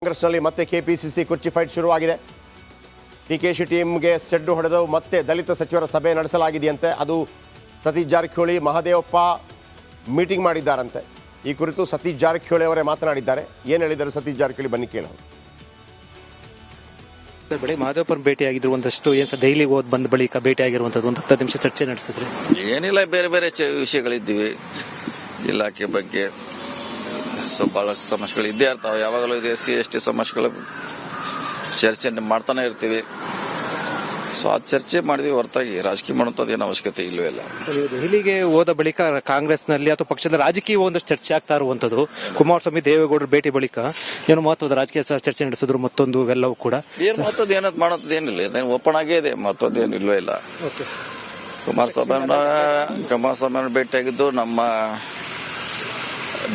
ಕಾಂಗ್ರೆಸ್ನಲ್ಲಿ ಮತ್ತೆ ಕೆಪಿಸಿಸಿ ಕುರ್ಚಿ ಫೈಟ್ ಶುರುವಾಗಿದೆ. ಡಿಕೆಶಿ ಟೀಮ್ಗೆ ಸೆಡ್ಡು ಹೊಡೆದು ಮತ್ತೆ ದಲಿತ ಸಚಿವರ ಸಭೆ ನಡೆಸಲಾಗಿದೆಯಂತೆ. ಅದು ಸತೀಶ್ ಜಾರಕಿಹೊಳಿ ಮಹದೇವಪ್ಪ ಮೀಟಿಂಗ್ ಮಾಡಿದ್ದಾರಂತೆ. ಈ ಕುರಿತು ಸತೀಶ್ ಜಾರಕಿಹೊಳಿ ಅವರೇ ಮಾತನಾಡಿದ್ದಾರೆ. ಏನು ಹೇಳಿದ್ದಾರೆ ಸತೀಶ್ ಜಾರಕಿಹೊಳಿ, ಬನ್ನಿ ಕೇಳೋಣ. ಬೆಳಗ್ಗೆ ಮಹದೇವಪ್ಪನ ಭೇಟಿಯಾಗಿದ್ರು, ಒಂದಷ್ಟು ಏನು ಸರ್ ಡೈಲಿ ಓದ್ ಬಂದ ಬಳಿಕ ಭೇಟಿಯಾಗಿರುವಂಥದ್ದು ಒಂದು 10 ನಿಮಿಷ ಚರ್ಚೆ ನಡೆಸಿದ್ರೆ ಏನಿಲ್ಲ, ಬೇರೆ ಬೇರೆ ವಿಷಯಗಳಿದ್ದೀವಿ. ಇಲಾಖೆ ಬಗ್ಗೆ ಬಹಳಷ್ಟು ಸಮಸ್ಯೆಗಳು ಇದ್ದೇ ಇರ್ತಾವೆ. ಯಾವಾಗಲೂ ಇದೆ SC/ST ಸಮಸ್ಯೆಗಳು ಚರ್ಚೆ ಮಾಡ್ತಾನೆ ಇರ್ತೀವಿ. ಸೊ ಆ ಚರ್ಚೆ ಮಾಡಿದ್ವಿ ಹೊರತಾಗಿ ರಾಜಕೀಯ ಮಾಡುವಂಥದ್ದು ಏನು ಅವಶ್ಯಕತೆ ಇಲ್ಲವೇ ಇಲ್ಲ. ದೆಹಲಿಗೆ ಹೋದ ಬಳಿಕ ಕಾಂಗ್ರೆಸ್ನಲ್ಲಿ ಅಥವಾ ಪಕ್ಷದ ರಾಜಕೀಯ ಒಂದಷ್ಟು ಚರ್ಚೆ ಆಗ್ತಾ ಇರುವಂಥದ್ದು. ಕುಮಾರಸ್ವಾಮಿ ದೇವೇಗೌಡರ ಭೇಟಿ ಬಳಿಕ ಏನು ಮಹತ್ವದ ರಾಜಕೀಯ ಚರ್ಚೆ ನಡೆಸಿದ್ರು, ಮತ್ತೊಂದು ಇವೆಲ್ಲವೂ ಕೂಡ ಏನು ಮಹತ್ವದ ಏನಂತ ಮಾಡೋದು ಏನಿಲ್ಲ, ಇದೇನು ಓಪನ್ ಆಗೇ ಇದೆ, ಮಹತ್ವದ ಏನು ಇಲ್ವೇ ಇಲ್ಲ. ಕುಮಾರಸ್ವಾಮಿ ಭೇಟಿಯಾಗಿದ್ದು ನಮ್ಮ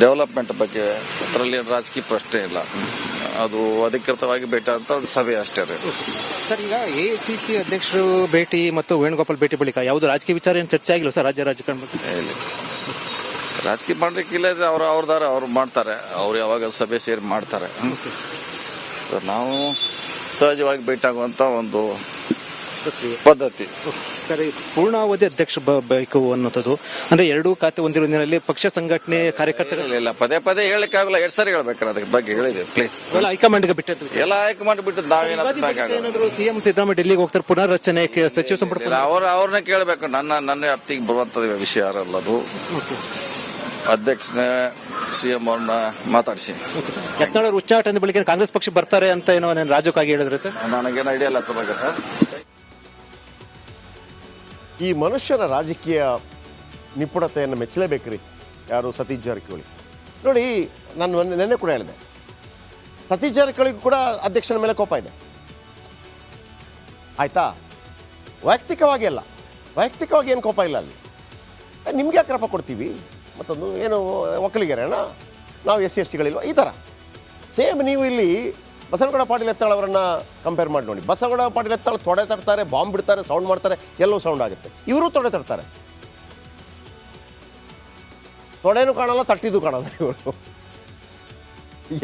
ಡೆವಲಪ್ಮೆಂಟ್ ಬಗ್ಗೆ, ಅದರಲ್ಲಿ ರಾಜಕೀಯ ಪ್ರಶ್ನೆ ಇಲ್ಲ. ಅದು ಅಧಿಕೃತವಾಗಿ ಭೇಟಿ ಅಂತ ಒಂದು ಸಭೆ ಅಷ್ಟೇ. ಸರ್, ಈಗ ACC ಅಧ್ಯಕ್ಷರು ಭೇಟಿ ಮತ್ತು ವೇಣುಗೋಪಾಲ್ ಭೇಟಿ ಬಳಿಕ ಯಾವುದು ರಾಜಕೀಯ ವಿಚಾರ ಏನು ಚರ್ಚೆ ಆಗಿಲ್ಲ ಸರ್ ರಾಜ್ಯ ರಾಜಕಾರಣ ಬಗ್ಗೆ? ರಾಜಕೀಯ ಮಾಡ್ಲಿಕ್ಕಿಲ್ಲ, ಅವ್ರು ಮಾಡ್ತಾರೆ. ಅವ್ರು ಯಾವಾಗ ಸಭೆ ಸೇರಿ ಮಾಡ್ತಾರೆ. ಸೊ ನಾವು ಸಹಜವಾಗಿ ಭೇಟಿ ಆಗುವಂತ ಒಂದು ಪದ್ಧತಿ. ಸರಿ, ಪೂರ್ಣಾವಧಿ ಅಧ್ಯಕ್ಷ ಬೇಕು ಅನ್ನೋದು ಅಂದ್ರೆ ಎರಡೂ ಖಾತೆ ಹೊಂದಿರುವ ನಿಟ್ಟಿನಲ್ಲಿ ಪಕ್ಷ ಸಂಘಟನೆ ಕಾರ್ಯಕರ್ತರು ಪದೇ ಪದೇ ಹೇಳಕ್ಕಾಗಲ್ಲ, 2 ಸಾರಿ ಹೇಳ್ಬೇಕಾರೆ ಅದ್ರ ಬಗ್ಗೆ ಹೇಳಿದೆ. ಪ್ಲೀಸ್ ಹೈಕಮಾಂಡ್ಗೆ ಬಿಟ್ಟದ್ದು, ಎಲ್ಲ ಹೈಕಮಾಂಡ್ ಬಿಟ್ಟು ನಾವೇನಾದ್ರು ಸಿಎಂ ಸಿದ್ದರಾಮಯ್ಯ ಡೆಲ್ಲಿಗೆ ಹೋಗ್ತಾರೆ, ಪುನರ್ರಚನೆ ಸಚಿವ ಸಂಪುಟ ಅವ್ರನ್ನ ಕೇಳಬೇಕು. ನನ್ನ ವ್ಯಾಪ್ತಿಗೆ ಬರುವಂತ ವಿಷಯ ಅಲ್ಲದು. ಅಧ್ಯಕ್ಷನೇ ಸಿಎಂ ಅವ್ರನ್ನ ಮಾತಾಡಿಸಿ. ಯತ್ನಾಳ್ ಉಚ್ಚಾಟನೆ ಬಳಿಕ ಕಾಂಗ್ರೆಸ್ ಪಕ್ಷ ಬರ್ತಾರೆ ಅಂತ ಏನೋ ರಾಜಕ್ಕಾಗಿ ಹೇಳಿದ್ರೆ ಸರ್, ನನಗೇನು ಐಡಿಯಾ ಇಲ್ಲ ಅದ್ರ ಬಗ್ಗೆ. ಈ ಮನುಷ್ಯನ ರಾಜಕೀಯ ನಿಪುಣತೆಯನ್ನು ಮೆಚ್ಚಲೇಬೇಕ್ರಿ ಯಾರು ಸತೀಶ್ ಜಾರಕಿಹೊಳಿ. ನೋಡಿ, ನಾನು ನೆನ್ನೆ ಕೂಡ ಹೇಳಿದೆ, ಸತೀಶ್ ಜಾರಕಿಹೊಳಿಗೂ ಕೂಡ ಅಧ್ಯಕ್ಷನ ಮೇಲೆ ಕೋಪ ಇದೆ. ಆಯಿತಾ, ವೈಯಕ್ತಿಕವಾಗಿ ಅಲ್ಲ, ವೈಯಕ್ತಿಕವಾಗಿ ಏನು ಕೋಪ ಇಲ್ಲ ಅಲ್ಲಿ. ನಿಮ್ಗೆ ಯಾಕೆ ರಪ ಕೊಡ್ತೀವಿ, ಮತ್ತೊಂದು ಏನು ಒಕ್ಕಲಿಗರೇನ ನಾವು SC/STಗಳಿಲ್ವ, ಈ ಥರ ಸೇಮ್ ನೀವು ಇಲ್ಲಿ ಬಸವನಗೌಡ ಪಾಟೀಲ್ ಯತ್ನಾಳ್ ಅವರನ್ನು ಕಂಪೇರ್ ಮಾಡಿ ನೋಡಿ. ಬಸವನಗೌಡ ಪಾಟೀಲ್ ಯತ್ನಾಳ್ ತೊಡೆ ತಟ್ತಾರೆ, ಬಾಂಬ್ ಬಿಡ್ತಾರೆ, ಸೌಂಡ್ ಮಾಡ್ತಾರೆ, ಎಲ್ಲವೂ ಸೌಂಡ್ ಆಗುತ್ತೆ. ಇವರು ತೊಡೆ ತಟ್ತಾರೆ, ತೊಡೆನೂ ಕಾಣಲ್ಲ, ತಟ್ಟಿದ್ದು ಕಾಣಲ್ಲ. ಇವರು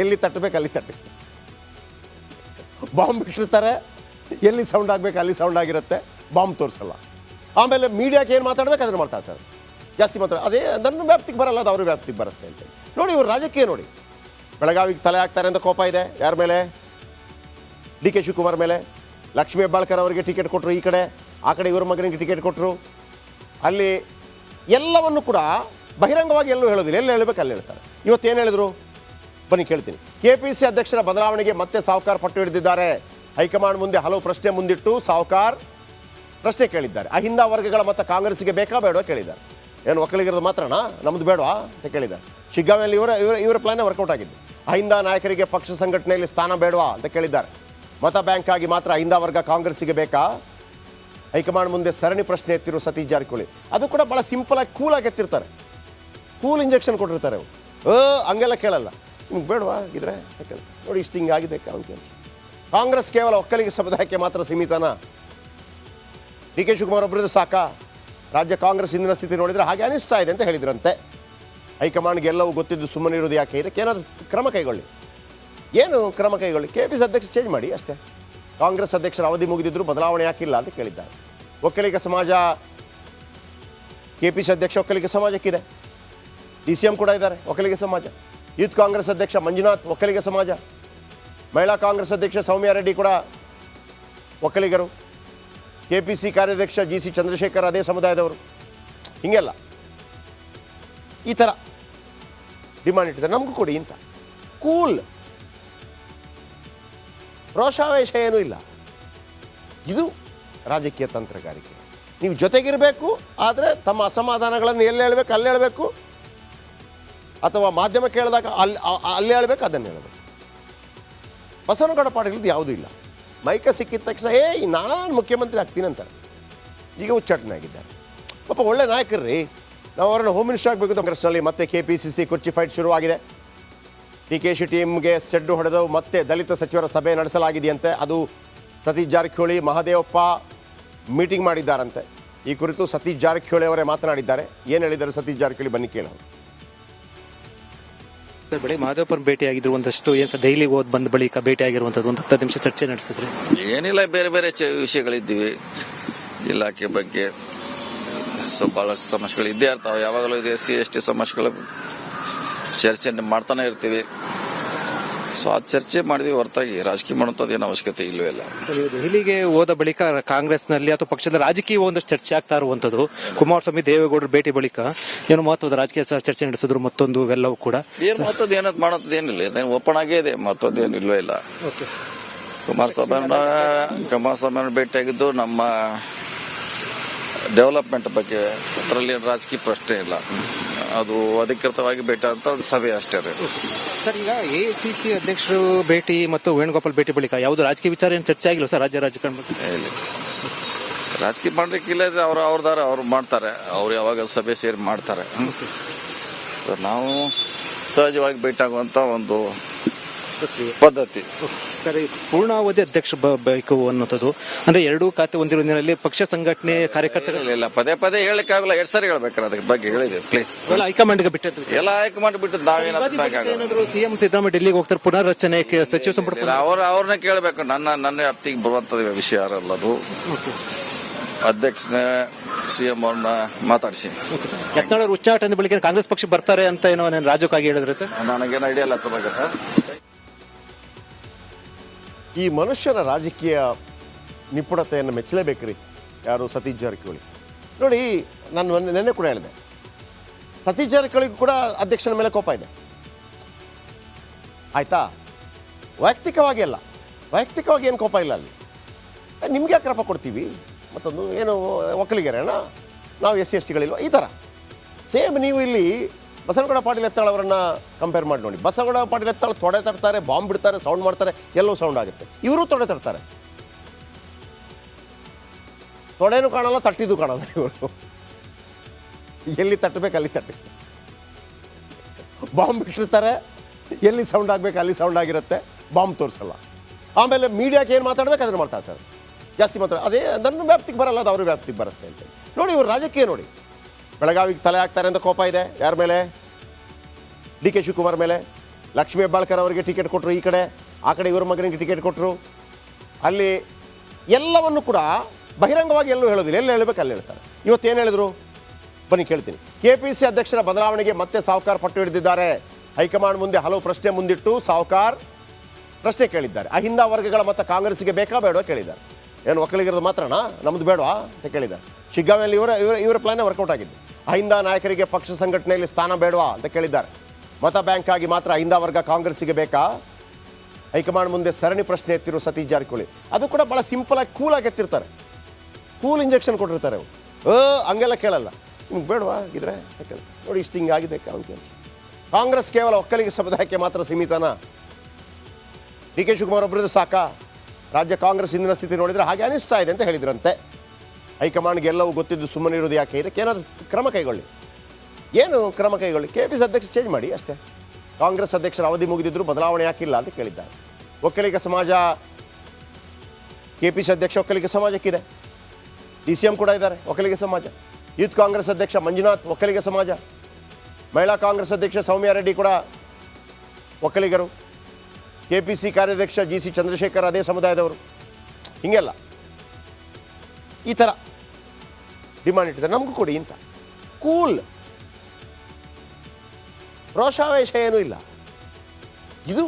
ಎಲ್ಲಿ ತಟ್ಟಬೇಕು ಅಲ್ಲಿ ತಟ್ಟಬೇಕು, ಬಾಂಬ್ ಬಿಟ್ಟಿರ್ತಾರೆ, ಎಲ್ಲಿ ಸೌಂಡ್ ಆಗಬೇಕು ಅಲ್ಲಿ ಸೌಂಡ್ ಆಗಿರುತ್ತೆ, ಬಾಂಬ್ ತೋರಿಸಲ್ಲ. ಆಮೇಲೆ ಮೀಡಿಯಾಕ್ಕೆ ಏನು ಮಾತಾಡ್ಬೇಕು ಅದನ್ನು ಮಾತಾಡ್ತಾರೆ, ಜಾಸ್ತಿ ಮಾತಾಡ. ಅದೇ ನನ್ನ ವ್ಯಾಪ್ತಿಗೆ ಬರಲ್ಲ, ಅದು ಅವ್ರ ವ್ಯಾಪ್ತಿಗೆ ಬರುತ್ತೆ ಅಂತೇಳಿ. ನೋಡಿ, ಇವರು ರಾಜಕೀಯ ನೋಡಿ, ಬೆಳಗಾವಿಗೆ ತಲೆ ಹಾಕ್ತಾರೆ ಅಂತ ಕೋಪ ಇದೆ. ಯಾರ ಮೇಲೆ? DK ಶಿವಕುಮಾರ್ ಮೇಲೆ. ಲಕ್ಷ್ಮೀ ಹೆಬ್ಬಾಳ್ಕರ್ ಅವರಿಗೆ ಟಿಕೆಟ್ ಕೊಟ್ಟರು ಈ ಕಡೆ, ಆ ಕಡೆ ಇವ್ರ ಮಗನಿಗೆ ಟಿಕೆಟ್ ಕೊಟ್ಟರು. ಅಲ್ಲಿ ಎಲ್ಲವನ್ನು ಕೂಡ ಬಹಿರಂಗವಾಗಿ ಎಲ್ಲೂ ಹೇಳೋದಿಲ್ಲ, ಎಲ್ಲಿ ಹೇಳಬೇಕು ಅಲ್ಲಿ ಹೇಳ್ತಾರೆ. ಇವತ್ತೇನು ಹೇಳಿದ್ರು ಬನ್ನಿ ಕೇಳ್ತೀನಿ. KPC ಅಧ್ಯಕ್ಷರ ಬದಲಾವಣೆಗೆ ಮತ್ತೆ ಸಾವ್ಕಾರ್ ಪಟ್ಟು ಹಿಡಿದಿದ್ದಾರೆ. ಹೈಕಮಾಂಡ್ ಮುಂದೆ ಹಲವು ಪ್ರಶ್ನೆ ಮುಂದಿಟ್ಟು ಸಾವ್ಕಾರ್ ಪ್ರಶ್ನೆ ಕೇಳಿದ್ದಾರೆ. ಅಹಿಂದ ವರ್ಗಗಳ ಮತ ಕಾಂಗ್ರೆಸ್ಸಿಗೆ ಬೇಕಾ ಬೇಡವಾ ಕೇಳಿದ್ದಾರೆ. ಏನು ಒಕ್ಕಲಿಗರದು ಮಾತ್ರನಾ, ನಮ್ಮದು ಬೇಡವಾ ಅಂತ ಕೇಳಿದ್ದಾರೆ. ಶಿಗ್ಗಾವಿಯಲ್ಲಿ ಇವರ ಪ್ಲಾನೇ ವರ್ಕೌಟ್ ಆಗಿದ್ದು. ಅಹಿಂದ ನಾಯಕರಿಗೆ ಪಕ್ಷ ಸಂಘಟನೆಯಲ್ಲಿ ಸ್ಥಾನ ಬೇಡವಾ ಅಂತ ಕೇಳಿದ್ದಾರೆ. ಮತ ಬ್ಯಾಂಕ್ ಆಗಿ ಮಾತ್ರ ಅಹಿಂದ ವರ್ಗ ಕಾಂಗ್ರೆಸ್ಸಿಗೆ ಬೇಕಾ? ಹೈಕಮಾಂಡ್ ಮುಂದೆ ಸರಣಿ ಪ್ರಶ್ನೆ ಎತ್ತಿರೋ ಸತೀಶ್ ಜಾರಕಿಹೊಳಿ. ಅದು ಕೂಡ ಭಾಳ ಸಿಂಪಲಾಗಿ ಕೂಲಾಗಿ ಎತ್ತಿರ್ತಾರೆ, ಕೂಲ್ ಇಂಜೆಕ್ಷನ್ ಕೊಟ್ಟಿರ್ತಾರೆ ಅವರು. ಹಂಗೆಲ್ಲ ಕೇಳಲ್ಲ, ನಿಮ್ಗೆ ಬೇಡವಾ ಇದ್ರೆ ಅಂತ ಕೇಳ್ತಾರೆ. ನೋಡಿ, ಇಷ್ಟು ಹಿಂಗಾಗಿದೆ ಕಾಂಗ್ರೆಸ್ ಕೇವಲ ಒಕ್ಕಲಿಗ ಸಮುದಾಯಕ್ಕೆ ಮಾತ್ರ ಸೀಮಿತನಾ? DK ಶಿವಕುಮಾರ್ ಒಬ್ಬರದ್ದು ಸಾಕಾ? ರಾಜ್ಯ ಕಾಂಗ್ರೆಸ್ ಹಿಂದಿನ ಸ್ಥಿತಿ ನೋಡಿದರೆ ಹಾಗೆ ಅನಿಸ್ತಾ ಇದೆ ಅಂತ ಹೇಳಿದ್ರಂತೆ. ಹೈಕಮಾಂಡ್ಗೆ ಎಲ್ಲವೂ ಗೊತ್ತಿದ್ದು ಸುಮ್ಮನಿರೋದು ಯಾಕೆ? ಇದಕ್ಕೇನಾದರೂ ಕ್ರಮ ಕೈಗೊಳ್ಳಿ. ಏನು ಕ್ರಮ ಕೈಗೊಳ್ಳಿ? KPC ಅಧ್ಯಕ್ಷ ಚೇಂಜ್ ಮಾಡಿ ಅಷ್ಟೇ. ಕಾಂಗ್ರೆಸ್ ಅಧ್ಯಕ್ಷರ ಅವಧಿ ಮುಗಿದಿದ್ರು ಬದಲಾವಣೆ ಯಾಕಿಲ್ಲ ಅಂತ ಕೇಳಿದ್ದಾರೆ. ಒಕ್ಕಲಿಗ ಸಮಾಜ KPC ಅಧ್ಯಕ್ಷ ಒಕ್ಕಲಿಗ ಸಮಾಜಕ್ಕಿದೆ. DCM ಕೂಡ ಇದ್ದಾರೆ ಒಕ್ಕಲಿಗ ಸಮಾಜ. ಯೂತ್ ಕಾಂಗ್ರೆಸ್ ಅಧ್ಯಕ್ಷ ಮಂಜುನಾಥ್ ಒಕ್ಕಲಿಗ ಸಮಾಜ. ಮಹಿಳಾ ಕಾಂಗ್ರೆಸ್ ಅಧ್ಯಕ್ಷ ಸೌಮ್ಯ ರೆಡ್ಡಿ ಕೂಡ ಒಕ್ಕಲಿಗರು. KPC ಕಾರ್ಯಾಧ್ಯಕ್ಷ GC ಚಂದ್ರಶೇಖರ್ ಅದೇ ಸಮುದಾಯದವರು. ಹೀಗೆಲ್ಲ ಈ ಥರ ಡಿಮಾಂಡ್ ಇಟ್ಟಿದ್ದಾರೆ, ನಮಗೂ ಕೊಡಿ ಅಂತ. ಕೂಲ್, ರೋಷಾವೇಶ ಏನೂ ಇಲ್ಲ. ಇದು ರಾಜಕೀಯ ತಂತ್ರಗಾರಿಕೆ. ನೀವು ಜೊತೆಗಿರಬೇಕು, ಆದರೆ ತಮ್ಮ ಅಸಮಾಧಾನಗಳನ್ನು ಎಲ್ಲಿ ಹೇಳಬೇಕು ಅಲ್ಲಿ ಹೇಳಬೇಕು, ಅಥವಾ ಮಾಧ್ಯಮ ಕೇಳಿದಾಗ ಅಲ್ಲಿ ಹೇಳಬೇಕು, ಅದನ್ನು ಹೇಳಬೇಕು. ಬಸವನಗೌಡ ಪಾಟೀಲ್ದು ಯಾವುದೂ ಇಲ್ಲ. ಮೈಕ ಸಿಕ್ಕಿದ ತಕ್ಷಣ ನಾನು ಮುಖ್ಯಮಂತ್ರಿ ಆಗ್ತೀನಿ ಅಂತಾರೆ. ಈಗ ಉಚ್ಚಾಟನೆ ಆಗಿದ್ದಾರೆ. ಪಾಪ ಒಳ್ಳೆ ನಾಯಕರು ರೀ. ನಾವು ಅವರನ್ನು ಹೋಮ್ ಮಿನಿಸ್ಟರ್ ಆಗಬೇಕು. ಕಾಂಗ್ರೆಸ್ನಲ್ಲಿ ಮತ್ತೆ KPCC ಕುರ್ಚಿ ಫೈಟ್ ಶುರುವಾಗಿದೆ. ಡಿಕೆಶಿ ಟೀಮ್ಗೆ ಸೆಡ್ಡು ಹೊಡೆದು ಮತ್ತೆ ದಲಿತ ಸಚಿವರ ಸಭೆ ನಡೆಸಲಾಗಿದೆಯಂತೆ. ಅದು ಸತೀಶ್ ಜಾರಕಿಹೊಳಿ ಮಹದೇವಪ್ಪ ಮೀಟಿಂಗ್ ಮಾಡಿದ್ದಾರಂತೆ. ಈ ಕುರಿತು ಸತೀಶ್ ಜಾರಕಿಹೊಳಿ ಅವರೇ ಮಾತನಾಡಿದ್ದಾರೆ. ಏನು ಹೇಳಿದ್ದಾರೆ ಸತೀಶ್ ಜಾರಕಿಹೊಳಿ, ಬನ್ನಿ ಕೇಳೋಣ. ಬೆಳಿಗ್ಗೆ ಮಾದೇವಪ್ಪನ ಭೇಟಿ ಆಗಿದ್ರು ಒಂದಷ್ಟು ಏನ್ ಸರ್ ಡೈಲಿ ಓದ್ ಬಂದ ಬಳಿಕ ಭೇಟಿ ಆಗಿರುವಂತದ್ದು ಒಂದು 10 ನಿಮಿಷ ಚರ್ಚೆ ನಡೆಸಿದ್ರೆ ಏನಿಲ್ಲ, ಬೇರೆ ಬೇರೆ ವಿಷಯಗಳಿದ್ದೀವಿ ಇಲಾಖೆ ಬಗ್ಗೆ. ಬಹಳಷ್ಟು ಸಮಸ್ಯೆಗಳು ಇದ್ದೇ ಇರ್ತಾವೆ. ಯಾವಾಗಲೂ ಇದೆ SC ST ಸಮಸ್ಯೆಗಳು ಚರ್ಚೆ ಮಾಡ್ತಾನೆ ಇರ್ತೀವಿ. ಸೊ ಆ ಚರ್ಚೆ ಮಾಡಿದ್ವಿ ಹೊರತಾಗಿ ರಾಜಕೀಯ ಮಾಡುವಂಥದ್ದು ಏನು ಅವಶ್ಯಕತೆ ಇಲ್ಲವೇ ಇಲ್ಲ. ದೆಹಲಿಗೆ ಹೋದ ಬಳಿಕ ಕಾಂಗ್ರೆಸ್ನಲ್ಲಿ ಅಥವಾ ಪಕ್ಷದ ರಾಜಕೀಯ ಒಂದಷ್ಟು ಚರ್ಚೆ ಆಗ್ತಾ ಇರುವಂತದ್ದು ಕುಮಾರಸ್ವಾಮಿ ದೇವೇಗೌಡರ ಭೇಟಿ ಬಳಿಕ ಏನು ಮಹತ್ವದ ರಾಜಕೀಯ ಚರ್ಚೆ ನಡೆಸಿದ್ರು ಮತ್ತೊಂದು ಇವೆಲ್ಲವೂ ಕೂಡ ಏನ್ ಮಹತ್ವದ ಏನಂತ ಮಾಡೋದು ಏನಿಲ್ಲ, ಇದೇನು ಓಪನ್ ಆಗೇ ಇದೆ, ಮಹತ್ವದ ಏನು ಇಲ್ವೇ ಇಲ್ಲ. ಕುಮಾರಸ್ವಾಮಿ ಭೇಟಿಯಾಗಿದ್ದು ನಮ್ಮ ಡೆವಲಪ್ಮೆಂಟ್ ಬಗ್ಗೆ, ಅದರಲ್ಲಿ ರಾಜಕೀಯ ಪ್ರಶ್ನೆ ಇಲ್ಲ. ಅದು ಅಧಿಕೃತವಾಗಿ ಭೇಟಿ ಅಂತ ಒಂದು ಸಭೆ ಅಷ್ಟೇ. ಸರ್, ಈಗ ACC ಅಧ್ಯಕ್ಷರು ಭೇಟಿ ಮತ್ತು ವೇಣುಗೋಪಾಲ್ ಭೇಟಿ ಬಳಿಕ ಯಾವುದು ರಾಜಕೀಯ ವಿಚಾರ ಏನು ಚರ್ಚೆ ಆಗಿಲ್ಲ ಸರ್ ರಾಜ್ಯ ರಾಜಕಾರಣ ಬಗ್ಗೆ? ರಾಜಕೀಯ ಮಾಡ್ಲಿಕ್ಕಿಲ್ಲ, ಅವ್ರು ಮಾಡ್ತಾರೆ. ಅವ್ರು ಯಾವಾಗ ಸಭೆ ಸೇರಿ ಮಾಡ್ತಾರೆ. ಸೊ ನಾವು ಸಹಜವಾಗಿ ಭೇಟಿ ಆಗುವಂತ ಒಂದು ಪದ್ಧತಿ. ಸರಿ, ಪೂರ್ಣಾವಧಿ ಅಧ್ಯಕ್ಷ ಬೇಕು ಅನ್ನೋದು ಅಂದ್ರೆ ಎರಡೂ ಖಾತೆ ಹೊಂದಿರೋ ನಿಟ್ಟಿನಲ್ಲಿ ಪಕ್ಷ ಸಂಘಟನೆ ಕಾರ್ಯಕರ್ತರು ಇಲ್ಲ, ಪದೇ ಪದೇ ಹೇಳಕ್ಕಾಗಲ್ಲ, 2 ಸಾರಿ ಹೇಳ್ಬೇಕಾರೆ ಅದ್ರ ಬಗ್ಗೆ ಹೇಳಿದೆ. ಪ್ಲೀಸ್ ಹೈಕಮಾಂಡ್ಗೆ ಬಿಟ್ಟದ್ದು ಎಲ್ಲ ಹೈಕಮಾಂಡ್ ಬಿಟ್ಟು ನಾವೇನಾದ್ರು ಸಿಎಂ ಸಿದ್ದರಾಮಯ್ಯ ಡೆಲ್ಲಿಗೆ ಹೋಗ್ತಾರೆ, ಪುನರ್ರಚನೆ ಸಚಿವ ಸಂಪುಟ ಅವ್ರನ್ನ ಕೇಳಬೇಕು. ನನ್ನ ವ್ಯಾಪ್ತಿಗೆ ಬರುವಂತ ವಿಷಯ ಅಲ್ಲ ಅದು. ಅಧ್ಯಕ್ಷನ CM ಅವ್ರನ್ನ ಮಾತಾಡಿಸಿ ಯತ್ನಾಳ್ ಉಚ್ಚಾಟನೆ ಬಳಿಕ ಕಾಂಗ್ರೆಸ್ ಪಕ್ಷ ಬರ್ತಾರೆ ಅಂತ ಏನೋ ರಾಜಕ್ಕಾಗಿ ಹೇಳಿದ್ರೆ ಸರ್ ನನಗೇನು ಐಡಿಯಾ ಇಲ್ಲ ಅದ್ರ ಬಗ್ಗೆ. ಈ ಮನುಷ್ಯನ ರಾಜಕೀಯ ನಿಪುಣತೆಯನ್ನು ಮೆಚ್ಚಲೇಬೇಕ್ರಿ ಯಾರು ಸತೀಶ್ ಜಾರಕಿಹೊಳಿ. ನೋಡಿ, ನಾನು ನೆನ್ನೆ ಕೂಡ ಹೇಳಿದೆ, ಸತೀಶ್ ಜಾರಕಿಹೊಳಿಗೂ ಕೂಡ ಅಧ್ಯಕ್ಷನ ಮೇಲೆ ಕೋಪ ಇದೆ. ಆಯಿತಾ? ವೈಯಕ್ತಿಕವಾಗಿ ಅಲ್ಲ, ವೈಯಕ್ತಿಕವಾಗಿ ಏನು ಕೋಪ ಇಲ್ಲ ಅಲ್ಲಿ. ನಿಮ್ಗೆ ಯಾಕೆ ರಪ ಕೊಡ್ತೀವಿ, ಮತ್ತೊಂದು ಏನು ಒಕ್ಕಲಿಗರೇನ ನಾವು SC ST ಗಳಿಲ್ವ, ಈ ಥರ ಸೇಮ್ ನೀವು ಇಲ್ಲಿ ಬಸವನಗೌಡ ಪಾಟೀಲ್ ಯತ್ನಾಳ್ ಅವರನ್ನು ಕಂಪೇರ್ ಮಾಡಿ ನೋಡಿ. ಬಸವನಗೌಡ ಪಾಟೀಲ್ ಯತ್ನಾಳ್ ತೊಡೆ ತಟ್ತಾರೆ, ಬಾಂಬ್ ಬಿಡ್ತಾರೆ, ಸೌಂಡ್ ಮಾಡ್ತಾರೆ, ಎಲ್ಲವೂ ಸೌಂಡ್ ಆಗುತ್ತೆ. ಇವರು ತೊಡೆ ತಟ್ತಾರೆ, ತೊಡೆನೂ ಕಾಣಲ್ಲ, ತಟ್ಟಿದ್ದು ಕಾಣಲ್ಲ. ಇವರು ಎಲ್ಲಿ ತಟ್ಟಬೇಕು ಅಲ್ಲಿ ತಟ್ಟಿ, ಬಾಂಬ್ ಬಿಟ್ಟಿರ್ತಾರೆ, ಎಲ್ಲಿ ಸೌಂಡ್ ಆಗಬೇಕು ಅಲ್ಲಿ ಸೌಂಡ್ ಆಗಿರುತ್ತೆ, ಬಾಂಬ್ ತೋರಿಸಲ್ಲ. ಆಮೇಲೆ ಮೀಡಿಯಾಕ್ಕೆ ಏನು ಮಾತಾಡ್ಬೇಕು ಅದನ್ನು ಮಾತಾಡ್ತಾರೆ, ಜಾಸ್ತಿ ಮಾತಾಡ. ಅದೇ ನನ್ನ ವ್ಯಾಪ್ತಿಗೆ ಬರಲ್ಲ, ಅದು ಅವ್ರ ವ್ಯಾಪ್ತಿಗೆ ಬರುತ್ತೆ ಅಂತೇಳಿ. ನೋಡಿ, ಇವರು ರಾಜಕೀಯ ನೋಡಿ, ಬೆಳಗಾವಿಗೆ ತಲೆ ಹಾಕ್ತಾರೆ ಅಂತ ಕೋಪ ಇದೆ. ಯಾರ ಮೇಲೆ? DK ಶಿವಕುಮಾರ್ ಮೇಲೆ. ಲಕ್ಷ್ಮೀ ಹೆಬ್ಬಾಳ್ಕರ್ ಅವರಿಗೆ ಟಿಕೆಟ್ ಕೊಟ್ಟರು ಈ ಕಡೆ, ಆ ಕಡೆ ಇವ್ರ ಮಗನಿಗೆ ಟಿಕೆಟ್ ಕೊಟ್ಟರು. ಅಲ್ಲಿ ಎಲ್ಲವನ್ನು ಕೂಡ ಬಹಿರಂಗವಾಗಿ ಎಲ್ಲೂ ಹೇಳೋದಿಲ್ಲ, ಎಲ್ಲಿ ಹೇಳಬೇಕು ಅಲ್ಲಿ ಹೇಳ್ತಾರೆ. ಇವತ್ತೇನು ಹೇಳಿದ್ರು ಬನ್ನಿ ಕೇಳ್ತೀನಿ. KPC ಅಧ್ಯಕ್ಷರ ಬದಲಾವಣೆಗೆ ಮತ್ತೆ ಸಾವ್ಕಾರ್ ಪಟ್ಟು ಹಿಡಿದಿದ್ದಾರೆ. ಹೈಕಮಾಂಡ್ ಮುಂದೆ ಹಲವು ಪ್ರಶ್ನೆ ಮುಂದಿಟ್ಟು ಸಾವ್ಕಾರ್ ಪ್ರಶ್ನೆ ಕೇಳಿದ್ದಾರೆ. ಅಹಿಂದ ವರ್ಗಗಳ ಮತ ಕಾಂಗ್ರೆಸ್ಸಿಗೆ ಬೇಕಾ ಬೇಡವಾ ಕೇಳಿದ್ದಾರೆ. ಏನು ಒಕ್ಕಲಿಗರದು ಮಾತ್ರನಾ, ನಮ್ಮದು ಬೇಡವಾ ಅಂತ ಕೇಳಿದ್ದಾರೆ. ಶಿಗ್ಗಾವಿಯಲ್ಲಿ ಇವರ ಪ್ಲಾನೇ ವರ್ಕೌಟ್ ಆಗಿದ್ದು. ಅಹಿಂದ ನಾಯಕರಿಗೆ ಪಕ್ಷ ಸಂಘಟನೆಯಲ್ಲಿ ಸ್ಥಾನ ಬೇಡವಾ ಅಂತ ಕೇಳಿದ್ದಾರೆ. ಮತ ಬ್ಯಾಂಕ್ ಆಗಿ ಮಾತ್ರ ಅಹಿಂದ ವರ್ಗ ಕಾಂಗ್ರೆಸ್ಸಿಗೆ ಬೇಕಾ? ಹೈಕಮಾಂಡ್ ಮುಂದೆ ಸರಣಿ ಪ್ರಶ್ನೆ ಎತ್ತಿರೋ ಸತೀಶ್ ಜಾರಕಿಹೊಳಿ. ಅದು ಕೂಡ ಭಾಳ ಸಿಂಪಲಾಗಿ ಕೂಲಾಗಿ ಎತ್ತಿರ್ತಾರೆ, ಕೂಲ್ ಇಂಜೆಕ್ಷನ್ ಕೊಟ್ಟಿರ್ತಾರೆ ಅವರು. ಹಂಗೆಲ್ಲ ಕೇಳಲ್ಲ, ನಿಮ್ಗೆ ಬೇಡವಾ ಇದ್ರೆ ಅಂತ ಕೇಳ್ತಾರೆ. ನೋಡಿ, ಇಷ್ಟು ಹಿಂಗಾಗಿದೆ ಕಾಂಗ್ರೆಸ್ ಕೇವಲ ಒಕ್ಕಲಿಗ ಸಮುದಾಯಕ್ಕೆ ಮಾತ್ರ ಸೀಮಿತನಾ? DK ಶಿವಕುಮಾರ್ ಒಬ್ಬರದ್ದು ಸಾಕಾ? ರಾಜ್ಯ ಕಾಂಗ್ರೆಸ್ ಹಿಂದಿನ ಸ್ಥಿತಿ ನೋಡಿದರೆ ಹಾಗೆ ಅನಿಸ್ತಾ ಇದೆ ಅಂತ ಹೇಳಿದ್ರಂತೆ. ಹೈಕಮಾಂಡ್ಗೆ ಎಲ್ಲವೂ ಗೊತ್ತಿದ್ದು ಸುಮ್ಮನಿರೋದು ಯಾಕೆ? ಇದಕ್ಕೇನಾದರೂ ಕ್ರಮ ಕೈಗೊಳ್ಳಿ. ಏನು ಕ್ರಮ ಕೈಗೊಳ್ಳಿ? KPC ಅಧ್ಯಕ್ಷ ಚೇಂಜ್ ಮಾಡಿ ಅಷ್ಟೇ. ಕಾಂಗ್ರೆಸ್ ಅಧ್ಯಕ್ಷರ ಅವಧಿ ಮುಗಿದಿದ್ರು ಬದಲಾವಣೆ ಯಾಕಿಲ್ಲ ಅಂತ ಕೇಳಿದ್ದಾರೆ. ಒಕ್ಕಲಿಗ ಸಮಾಜ KPC ಅಧ್ಯಕ್ಷ ಒಕ್ಕಲಿಗ ಸಮಾಜಕ್ಕಿದೆ. DCM ಕೂಡ ಇದ್ದಾರೆ ಒಕ್ಕಲಿಗ ಸಮಾಜ. ಯೂತ್ ಕಾಂಗ್ರೆಸ್ ಅಧ್ಯಕ್ಷ ಮಂಜುನಾಥ್ ಒಕ್ಕಲಿಗ ಸಮಾಜ. ಮಹಿಳಾ ಕಾಂಗ್ರೆಸ್ ಅಧ್ಯಕ್ಷ ಸೌಮ್ಯ ರೆಡ್ಡಿ ಕೂಡ ಒಕ್ಕಲಿಗರು. KPC ಕಾರ್ಯಾಧ್ಯಕ್ಷ GC ಚಂದ್ರಶೇಖರ್ ಅದೇ ಸಮುದಾಯದವರು. ಹೀಗೆಲ್ಲ ಈ ಥರ ಡಿಮಾಂಡ್ ಇಟ್ಟಿದ್ದಾರೆ, ನಮಗೂ ಕೊಡಿ ಅಂತ. ಕೂಲ್, ರೋಷಾವೇಶ ಏನೂ ಇಲ್ಲ. ಇದು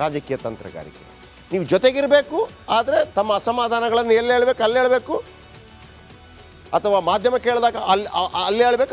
ರಾಜಕೀಯ ತಂತ್ರಗಾರಿಕೆ. ನೀವು ಜೊತೆಗಿರಬೇಕು, ಆದರೆ ತಮ್ಮ ಅಸಮಾಧಾನಗಳನ್ನು ಎಲ್ಲಿ ಹೇಳಬೇಕು ಅಲ್ಲಿ ಹೇಳಬೇಕು, ಅಥವಾ ಮಾಧ್ಯಮ ಕೇಳಿದಾಗ ಅಲ್ಲಿ ಹೇಳಬೇಕು.